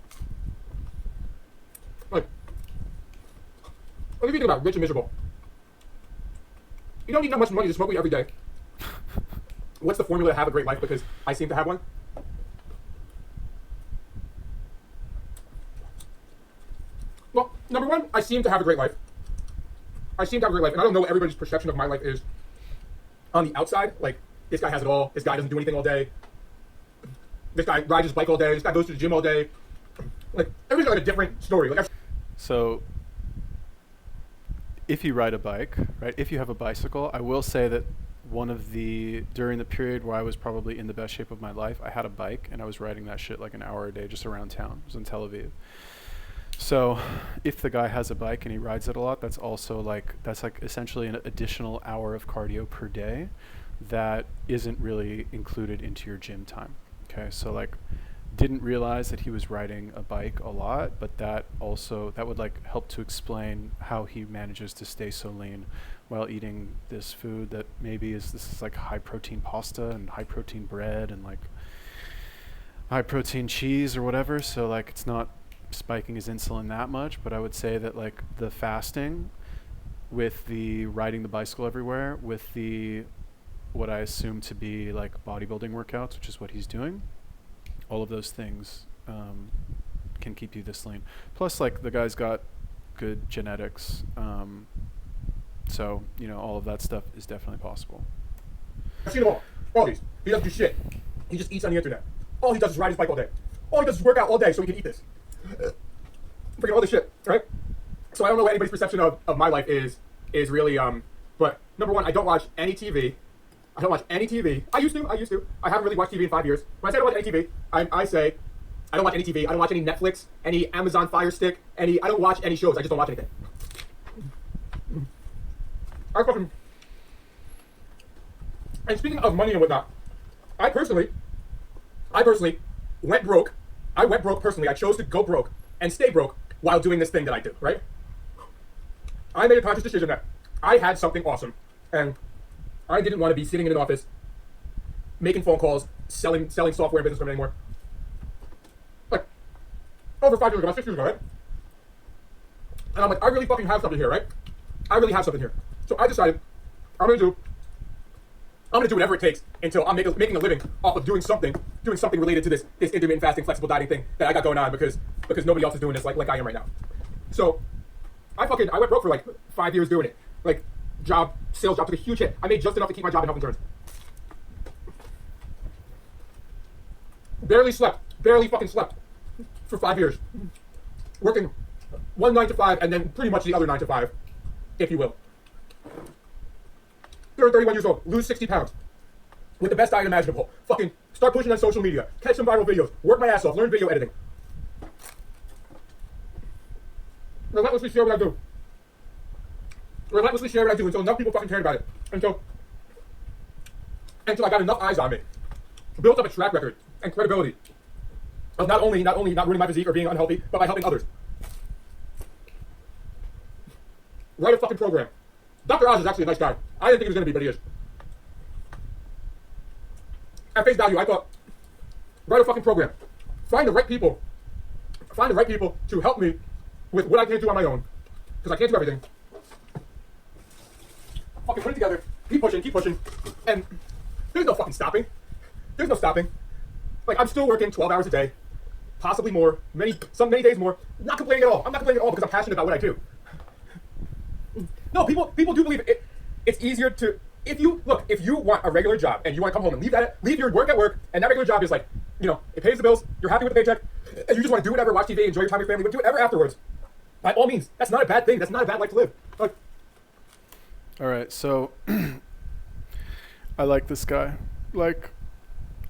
Like, what do you think about rich and miserable? You don't need that much money to smoke weed every day. What's the formula to have a great life? Because I seem to have one. Well, number one, I seem to have a great life. And I don't know what everybody's perception of my life is on the outside. Like, this guy has it all. This guy doesn't do anything all day. This guy rides his bike all day. This guy goes to the gym all day. Like, everybody's got like a different story. Like, so, if you ride a bike, right, if you have a bicycle, I will say that during the period where I was probably in the best shape of my life, I had a bike and I was riding that shit like an hour a day just around town. It was in Tel Aviv. So if the guy has a bike and he rides it a lot, that's essentially an additional hour of cardio per day that isn't really included into your gym time. Okay, so like didn't realize that he was riding a bike a lot, but that would like help to explain how he manages to stay so lean while eating this food that this is like high protein pasta and high protein bread and like high protein cheese or whatever. So like it's not spiking his insulin that much, but I would say that like the fasting with the riding the bicycle everywhere with the what I assume to be like bodybuilding workouts, which is what he's doing, all of those things can keep you this lean. Plus like the guy's got good genetics, so you know all of that stuff is definitely possible. I've seen them all these. He doesn't do shit. He just eats on the internet. All he does is ride his bike all day. All he does is work out all day so he can eat this. Freaking all this shit, right? So I don't know what anybody's perception of my life is really, but number one, I don't watch any TV. I don't watch any TV. I used to. I haven't really watched TV in 5 years. When I say I don't watch any TV, I say I don't watch any TV. I don't watch any Netflix, any Amazon Fire Stick, I don't watch any shows. I just don't watch anything. And speaking of money and whatnot, I personally went broke. I went broke personally. I chose to go broke and stay broke while doing this thing that I do, right? I made a conscious decision that I had something awesome, and I didn't want to be sitting in an office, making phone calls, selling software business from anymore. Like, over 5 years ago, 6 years ago, right? And I'm like, I really fucking have something here, right? I really have something here. So I decided I'm gonna do whatever it takes until I'm making a living off of doing something related to this intermittent fasting, flexible dieting thing that I got going on because nobody else is doing this like I am right now. So I went broke for like 5 years doing it. Like sales job took a huge hit. I made just enough to keep my job in health insurance. Barely fucking slept for 5 years. Working one 9 to 5 and then pretty much the other 9 to 5, if you will. 31 years old, lose 60 pounds. With the best diet imaginable. Fucking start pushing on social media, catch some viral videos, work my ass off, learn video editing. Relentlessly share what I do. Until enough people fucking cared about it. Until I got enough eyes on me. Built up a track record and credibility of not only not ruining my physique or being unhealthy, but by helping others. Write a fucking program. Dr. Oz is actually a nice guy. I didn't think he was going to be, but he is. At face value, I thought, write a fucking program. Find the right people to help me with what I can't do on my own. Because I can't do everything. Fucking put it together. Keep pushing. And there's no fucking stopping. There's no stopping. Like, I'm still working 12 hours a day. Possibly more. Many days more. Not complaining at all. I'm not complaining at all because I'm passionate about what I do. No, people do believe it. It's easier to, if you want a regular job and you want to come home and leave your work at work, and that regular job is like, it pays the bills, you're happy with the paycheck, and you just want to do whatever, watch TV, enjoy your time with your family, but do whatever afterwards. By all means, that's not a bad thing. That's not a bad life to live. Like, all right, so I like this guy. Like,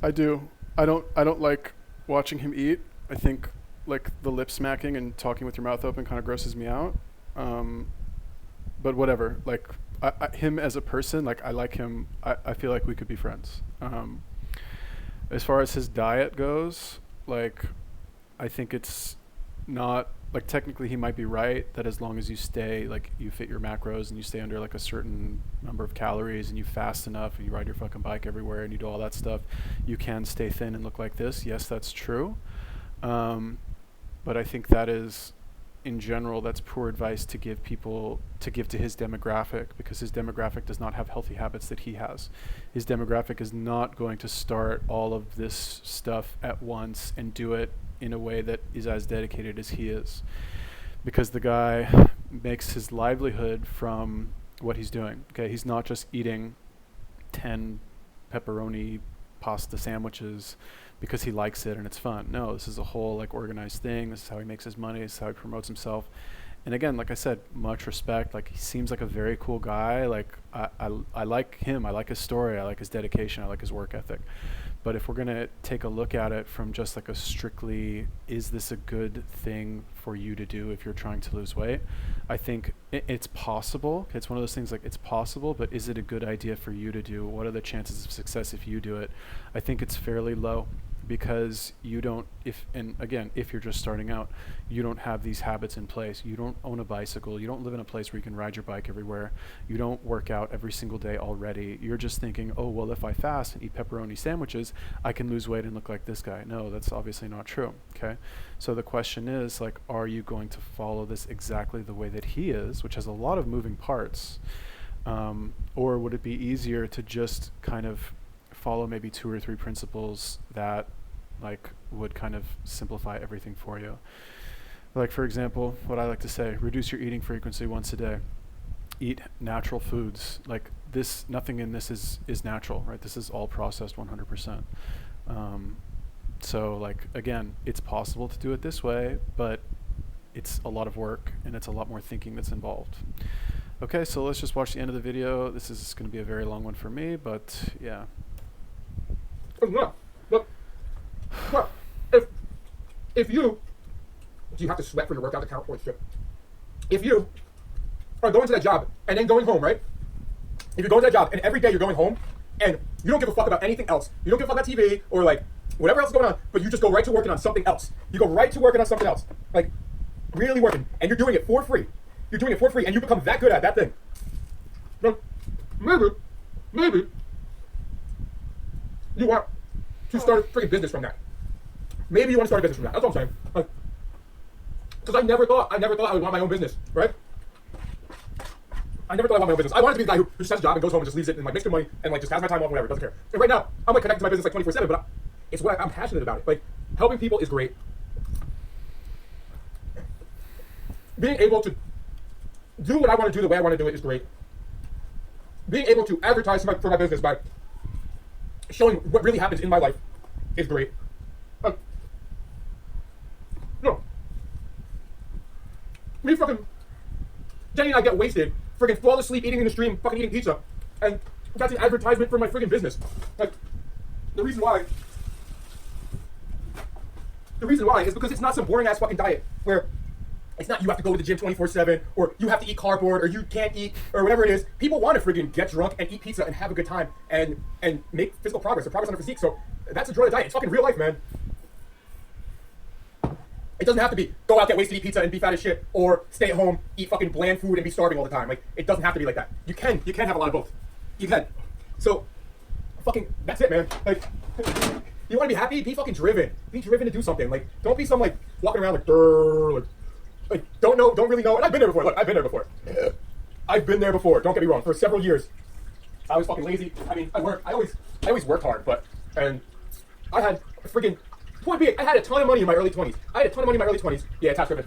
I do. I don't like watching him eat. I think like the lip smacking and talking with your mouth open kind of grosses me out. But whatever, like him as a person, like I like him. I feel like we could be friends. As far as his diet goes, like I think it's not, like technically he might be right that as long as you stay, like you fit your macros and you stay under like a certain number of calories and you fast enough and you ride your fucking bike everywhere and you do all that stuff, you can stay thin and look like this. Yes, that's true. But I think that is, in general, that's poor advice to give to his demographic, because his demographic does not have healthy habits that he has. His demographic is not going to start all of this stuff at once and do it in a way that is as dedicated as he is, because the guy makes his livelihood from what he's doing. Okay, he's not just eating 10 pepperoni pasta sandwiches because he likes it and it's fun. No, this is a whole like organized thing. This is how he makes his money. This is how he promotes himself. And again, like I said, much respect. Like he seems like a very cool guy. Like I like him. I like his story. I like his dedication. I like his work ethic. But if we're gonna take a look at it from just like a strictly, is this a good thing for you to do if you're trying to lose weight? I think it's possible. It's one of those things, like it's possible, but is it a good idea for you to do? What are the chances of success if you do it? I think it's fairly low, because you don't, if you're just starting out, you don't have these habits in place. You don't own a bicycle. You don't live in a place where you can ride your bike everywhere. You don't work out every single day already. You're just thinking, oh, well, if I fast and eat pepperoni sandwiches, I can lose weight and look like this guy. No, that's obviously not true, okay? So the question is, like, are you going to follow this exactly the way that he is, which has a lot of moving parts, or would it be easier to just kind of follow maybe 2 or 3 principles that like would kind of simplify everything for you? Like, for example, what I like to say, reduce your eating frequency once a day. Eat natural foods. Like this, nothing in this is natural, right? This is all processed 100%. So like, again, it's possible to do it this way, but it's a lot of work and it's a lot more thinking that's involved. Okay, so let's just watch the end of the video. This is going to be a very long one for me, but yeah. No, look, well, if you, do you have to sweat for your workout account? Holy shit. If you are going to that job and then going home, right? If you're going to that job and every day you're going home and you don't give a fuck about anything else, you don't give a fuck about TV or like whatever else is going on, but you just go right to working on something else. You go right to working on something else, like really working, and you're doing it for free. You're doing it for free, and you become that good at that thing. Then maybe you want to start a freaking business from that. Maybe you want to start a business from that. That's what I'm saying. Like, because I never thought I would want my own business, right? I never thought I would want my own business. I wanted to be the guy who just has a job and goes home and just leaves it and like makes good money and like just has my time off, whatever, doesn't care. And right now, I'm like connected to my business like 24/7, but it's what I'm passionate about it. Like, helping people is great. Being able to do what I want to do the way I want to do it is great. Being able to advertise for my business by showing what really happens in my life is great. No. Me fucking, Jenny and I get wasted, freaking fall asleep eating in the stream, fucking eating pizza, and that's an advertisement for my freaking business. Like, the reason why is because it's not some boring ass fucking diet where it's not you have to go to the gym 24/7 or you have to eat cardboard or you can't eat or whatever it is. People want to freaking get drunk and eat pizza and have a good time and make physical progress or progress on their physique. So that's the joy of the diet. It's fucking real life, man. It doesn't have to be go out, get wasted, eat pizza, and be fat as shit, or stay at home, eat fucking bland food, and be starving all the time. Like, it doesn't have to be like that. You can have a lot of both. You can. So, fucking, that's it, man. Like, you want to be happy? Be fucking driven. Be driven to do something. Like, don't be some like walking around like don't really know. And I've been there before. Look, I've been there before. I've been there before. Don't get me wrong. For several years, I was fucking lazy. I mean, I always worked hard, and I had freaking. Point being, I had a ton of money in my early 20s. Yeah, tax driven.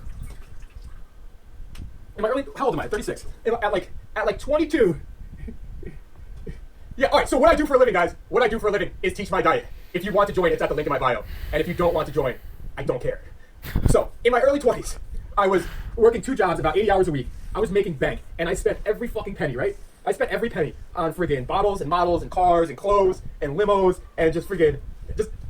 In my early, how old am I? 36. At like 22. Yeah, all right. So what I do for a living, guys, is teach my diet. If you want to join, it's at the link in my bio. And if you don't want to join, I don't care. So in my early 20s, I was working 2 jobs, about 80 hours a week. I was making bank, and I spent every fucking penny, right? I spent every penny on friggin' bottles and models and cars and clothes and limos and just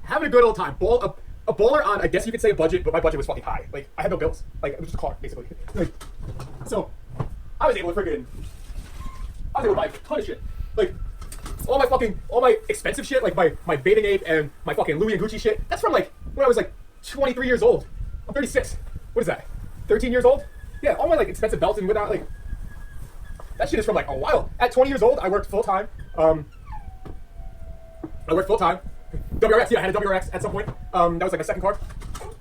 having a good old time. A baller on, I guess you could say a budget, but my budget was fucking high. Like, I had no bills. Like, it was just a car, basically. Like, so, I was able to buy a ton of shit. Like, all my expensive shit, like my Bathing Ape and my fucking Louis and Gucci shit, that's from like, when I was like 23 years old. I'm 36. What is that? 13 years old? Yeah, all my like expensive belts and whatnot, like, that shit is from like a while. At 20 years old, I worked full time. WRX, yeah, I had a WRX at some point. That was like my second car.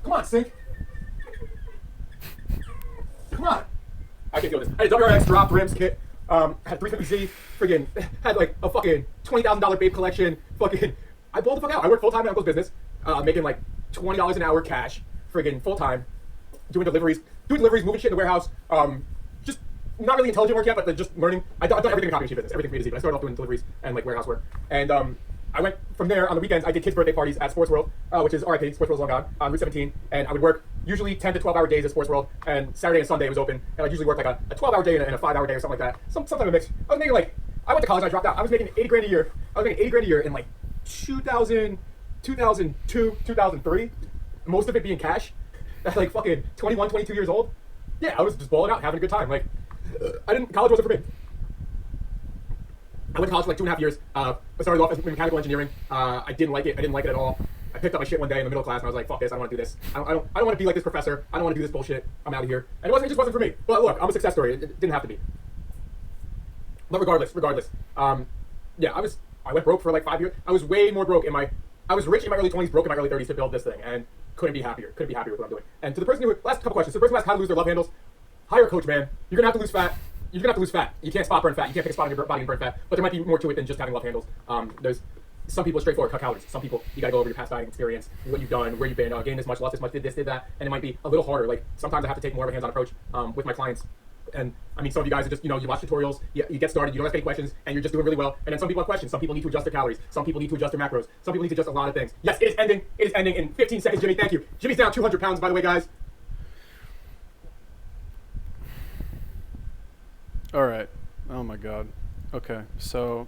Come on, Sink. Come on. I can't feel this. I had a WRX dropped rims kit. Had 350Z. Friggin' had like a fucking $20,000 babe collection. Fucking, I balled the fuck out. I worked full time in Uncle's business, making like $20 an hour cash. Friggin' full time, doing deliveries, moving shit in the warehouse. Just not really intelligent work yet, but just learning. I've done everything in the copy machine business, everything from A to Z. But I started off doing deliveries and like warehouse work, and I went from there on the weekends. I did kids' birthday parties at Sports World, which is RIP, Sports World's long gone, on Route 17. And I would work usually 10 to 12-hour days at Sports World, and Saturday and Sunday was open. And I'd usually work like a 12-hour day and a 5-hour day or something like that. Some type of mix. I was making like, I went to college and I dropped out. I was making 80 grand a year. I was making 80 grand a year in like 2002, 2003. Most of it being cash. At like fucking 21, 22 years old. Yeah, I was just balling out, having a good time. Like, college wasn't for me. I went to college for like 2.5 years. I started off as mechanical engineering. I didn't like it. At all. I picked up my shit one day in the middle class and I was like, fuck this, I don't want to do this. I don't want to be like this professor. I don't want to do this bullshit. I'm out of here. And it just wasn't for me. But look, I'm a success story. It didn't have to be. But regardless. Yeah, I went broke for like 5 years. I was way more broke I was rich in my early 20s, broke in my early 30s to build this thing, and couldn't be happier with what I'm doing. And to the person last couple questions, to the person who asked how to lose their love handles, hire a coach, man. You're gonna have to lose fat. You can't spot burn fat. You can't pick a spot on your body and burn fat. But there might be more to it than just having love handles. There's some people are straightforward, cut calories. Some people, you gotta go over your past dieting experience, what you've done, where you've been, gained this much, lost this much, did this, did that, and it might be a little harder. Like, sometimes I have to take more of a hands-on approach with my clients And I mean, some of you guys are just, you know, you watch tutorials, you get started, you don't ask any questions, and you're just doing really well. And then some people have questions. Some people need to adjust their calories. Some people need to adjust their macros. Some people need to adjust a lot of things. Yes, it is ending. It is ending in 15 seconds, Jimmy. Thank you. Jimmy's down 200 pounds, by the way, guys. All right. Oh my God. Okay. So,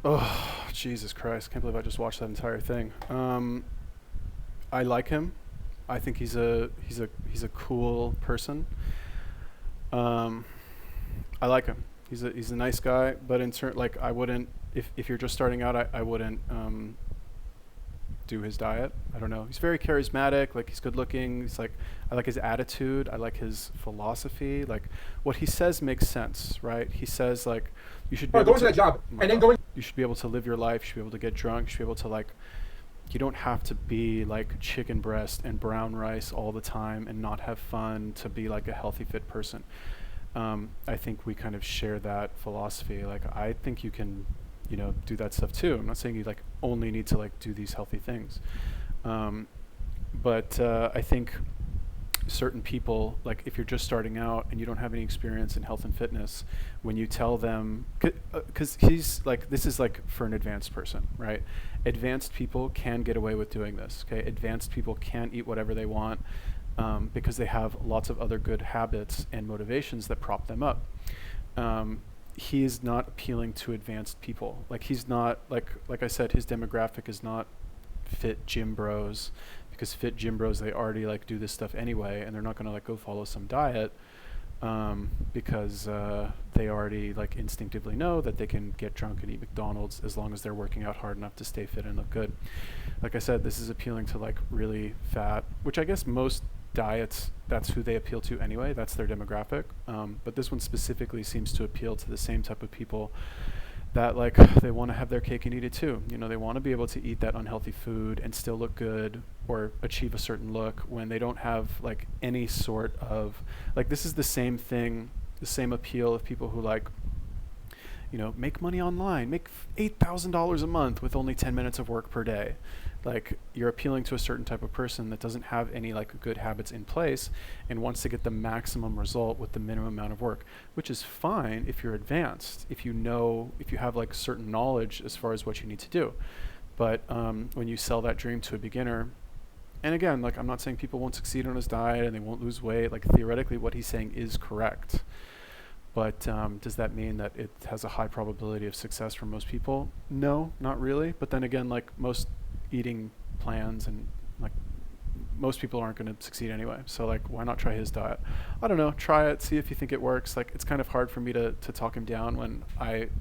oh Jesus Christ! Can't believe I just watched that entire thing. I like him. I think he's a cool person. I like him. He's a nice guy, but in turn, like I wouldn't if you're just starting out, I wouldn't do his diet. I don't know. He's very charismatic. Like he's good looking. He's like I like his attitude. I like his philosophy. Like what he says makes sense, right? He says like you should be able going to that job and then going. You should be able to live your life. You should be able to get drunk. You should be able to like. You don't have to be like chicken breast and brown rice all the time and not have fun to be like a healthy, fit person. I think we kind of share that philosophy. Like I think you can, you know, do that stuff too. I'm not saying you like only need to like do these healthy things. But I think certain people, like if you're just starting out and you don't have any experience in health and fitness, when you tell them, because he's like, this is like for an advanced person, right? Advanced people can get away with doing this, okay? Advanced people can eat whatever they want because they have lots of other good habits and motivations that prop them up. He is not appealing to advanced people. Like he's not, like I said, his demographic is not fit gym bros, because fit gym bros, they already like do this stuff anyway, and they're not gonna like go follow some diet because they already like instinctively know that they can get drunk and eat McDonald's as long as they're working out hard enough to stay fit and look good. Like I said, this is appealing to like really fat, which I guess most diets, that's who they appeal to anyway, that's their demographic. But this one specifically seems to appeal to the same type of people that like they want to have their cake and eat it too. You know, they want to be able to eat that unhealthy food and still look good or achieve a certain look when they don't have like any sort of like, this is the same thing, the same appeal of people who like, you know, make money online, make $8,000 a month with only 10 minutes of work per day. Like you're appealing to a certain type of person that doesn't have any like good habits in place and wants to get the maximum result with the minimum amount of work, which is fine if you're advanced, if you know, if you have like certain knowledge as far as what you need to do. But when you sell that dream to a beginner, and again, like I'm not saying people won't succeed on his diet and they won't lose weight, like theoretically what he's saying is correct. But does that mean that it has a high probability of success for most people? No, not really. But then again, like most eating plans and like most people aren't going to succeed anyway. So like, why not try his diet? I don't know. Try it. See if you think it works. Like it's kind of hard for me to talk him down when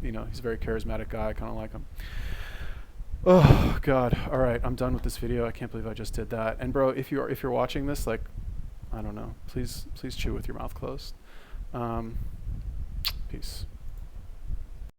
you know, he's a very charismatic guy. I kind of like him. Oh God. All right. I'm done with this video. I can't believe I just did that. And bro, if you're watching this, like, I don't know, please chew with your mouth closed. Peace.